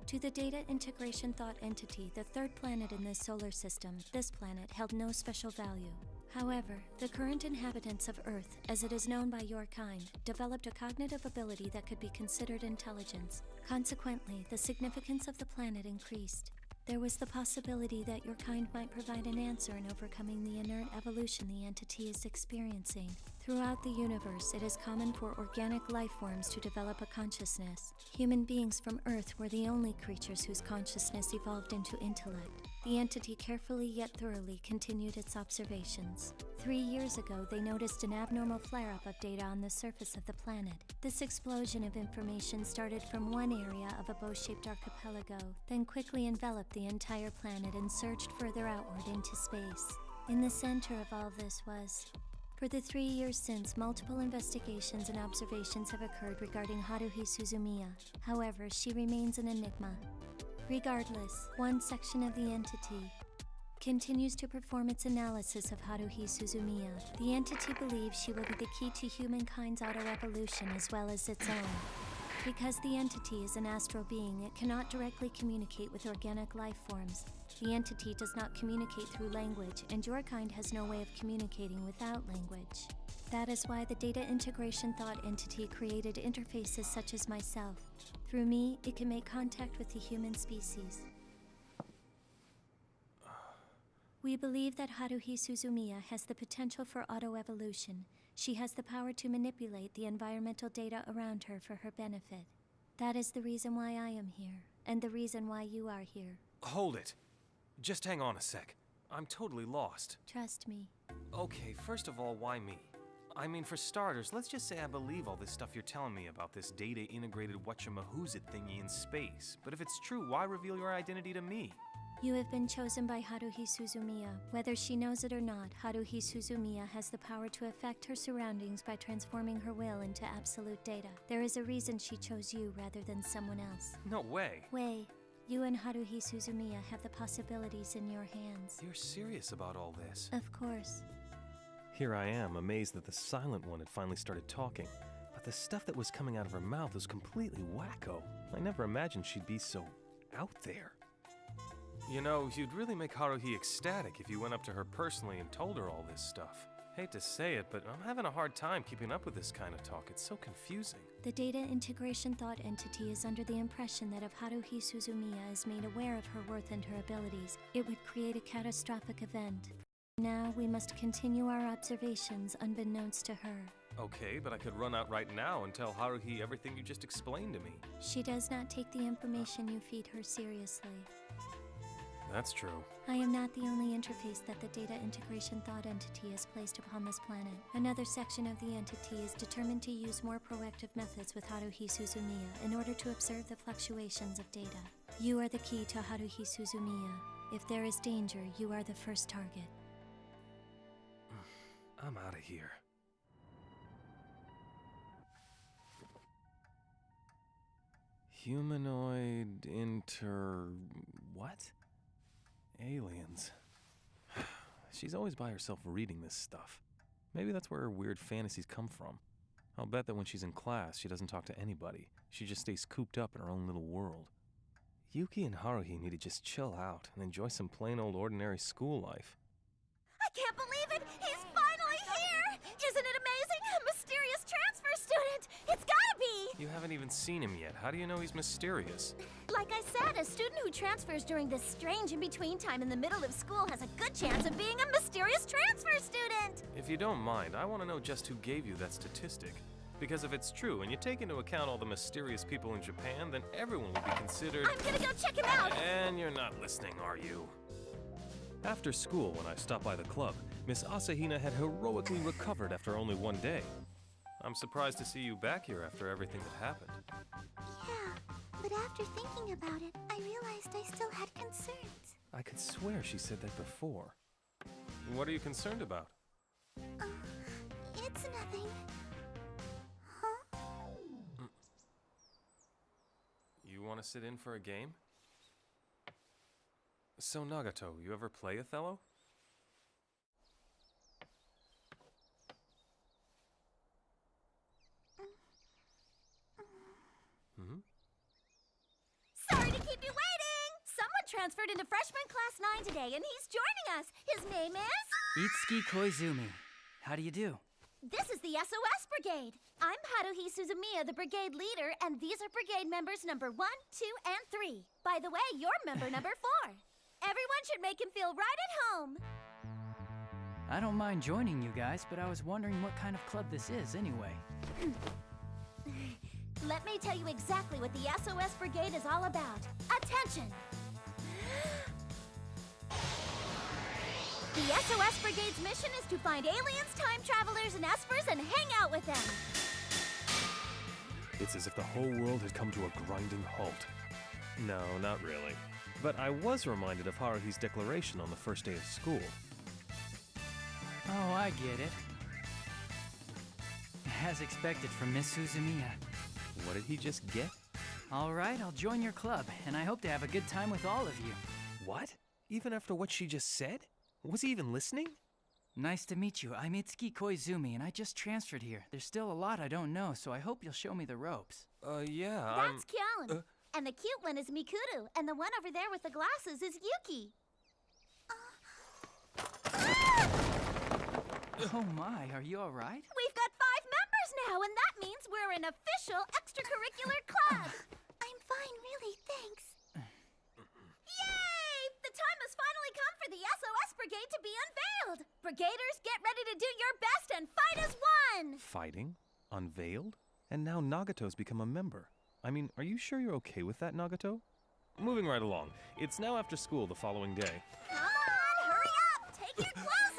To the Data Integration Thought Entity, the third planet in this solar system, this planet held no special value. However, the current inhabitants of Earth, as it is known by your kind, developed a cognitive ability that could be considered intelligence. Consequently, the significance of the planet increased. There was the possibility that your kind might provide an answer in overcoming the inert evolution the entity is experiencing. Throughout the universe, it is common for organic life forms to develop a consciousness. Human beings from Earth were the only creatures whose consciousness evolved into intellect. The entity carefully yet thoroughly continued its observations. 3 years ago, they noticed an abnormal flare-up of data on the surface of the planet. This explosion of information started from one area of a bow-shaped archipelago, then quickly enveloped the entire planet and surged further outward into space. In the center of all this was... For the 3 years since, multiple investigations and observations have occurred regarding Haruhi Suzumiya. However, she remains an enigma. Regardless, one section of the entity continues to perform its analysis of Haruhi Suzumiya. The entity believes she will be the key to humankind's auto-evolution as well as its own. Because the entity is an astral being, it cannot directly communicate with organic life forms. The entity does not communicate through language, and your kind has no way of communicating without language. That is why the Data Integration Thought Entity created interfaces such as myself. Through me, it can make contact with the human species. We believe that Haruhi Suzumiya has the potential for auto-evolution. She has the power to manipulate the environmental data around her for her benefit. That is the reason why I am here, and the reason why you are here. Hold it. Just hang on a sec. I'm totally lost. Trust me. Okay, first of all, why me? I mean, for starters, let's just say I believe all this stuff you're telling me about this data-integrated whatchamahoosit thingy in space. But if it's true, why reveal your identity to me? You have been chosen by Haruhi Suzumiya. Whether she knows it or not, Haruhi Suzumiya has the power to affect her surroundings by transforming her will into absolute data. There is a reason she chose you rather than someone else. No way. Way. You and Haruhi Suzumiya have the possibilities in your hands. You're serious about all this? Of course. Here I am, amazed that the silent one had finally started talking. But the stuff that was coming out of her mouth was completely wacko. I never imagined she'd be so out there. You know, you'd really make Haruhi ecstatic if you went up to her personally and told her all this stuff. Hate to say it, but I'm having a hard time keeping up with this kind of talk. It's so confusing. The Data Integration Thought Entity is under the impression that if Haruhi Suzumiya is made aware of her worth and her abilities, it would create a catastrophic event. Now we must continue our observations unbeknownst to her. Okay, but I could run out right now and tell Haruhi everything you just explained to me. She does not take the information you feed her seriously. That's true. I am not the only interface that the Data Integration Thought Entity has placed upon this planet. Another section of the entity is determined to use more proactive methods with Haruhi Suzumiya in order to observe the fluctuations of data. You are the key to Haruhi Suzumiya. If there is danger, you are the first target. I'm out of here. Humanoid what? Aliens. She's always by herself reading this stuff. Maybe that's where her weird fantasies come from. I'll bet that when she's in class, she doesn't talk to anybody. She just stays cooped up in her own little world. Yuki and Haruhi need to just chill out and enjoy some plain old ordinary school life. I can't believe it! He's finally here! Isn't it amazing? A mysterious transfer student! It's gotta be! You haven't even seen him yet. How do you know he's mysterious? Like I said, a student who transfers during this strange in-between time in the middle of school has a good chance of being a mysterious transfer student! If you don't mind, I want to know just who gave you that statistic. Because if it's true, and you take into account all the mysterious people in Japan, then everyone will be considered... I'm gonna go check him out! And you're not listening, are you? After school, when I stopped by the club, Miss Asahina had heroically recovered after only one day. I'm surprised to see you back here after everything that happened. Yeah, but after thinking about it, I realized I still had concerns. I could swear she said that before. What are you concerned about? It's nothing. Huh? You want to sit in for a game? So, Nagato, you ever play Othello? Sorry to keep transferred into freshman class 9 today, and he's joining us. His name is... Itsuki Koizumi. How do you do? This is the SOS Brigade. I'm Haruhi Suzumiya, the brigade leader, and these are brigade members number 1, 2, and 3. By the way, you're member number 4. Everyone should make him feel right at home. I don't mind joining you guys, but I was wondering what kind of club this is anyway. Let me tell you exactly what the SOS Brigade is all about. Attention! The SOS Brigade's mission is to find aliens, time travelers, and espers and hang out with them. It's as if the whole world had come to a grinding halt. No, not really. But I was reminded of Haruhi's declaration on the first day of school. Oh, I get it. As expected from Miss Suzumiya. What did he just get? All right, I'll join your club, and I hope to have a good time with all of you. What? Even after what she just said? Was he even listening? Nice to meet you. I'm Itsuki Koizumi, and I just transferred here. There's still a lot I don't know, so I hope you'll show me the ropes. Yeah, That's Kyon. And the cute one is Mikuru, and the one over there with the glasses is Yuki. Oh my, are you all right? We've got 5 members now, and that means we're an official extracurricular club. I'm fine, really, thanks. Yay! The time has finally come for the SOS Brigade to be unveiled. Brigaders, get ready to do your best and fight as one! Fighting? Unveiled? And now Nagato's become a member. I mean, are you sure you're okay with that, Nagato? Moving right along. It's now after school the following day. Come on, hurry up! Take your clothes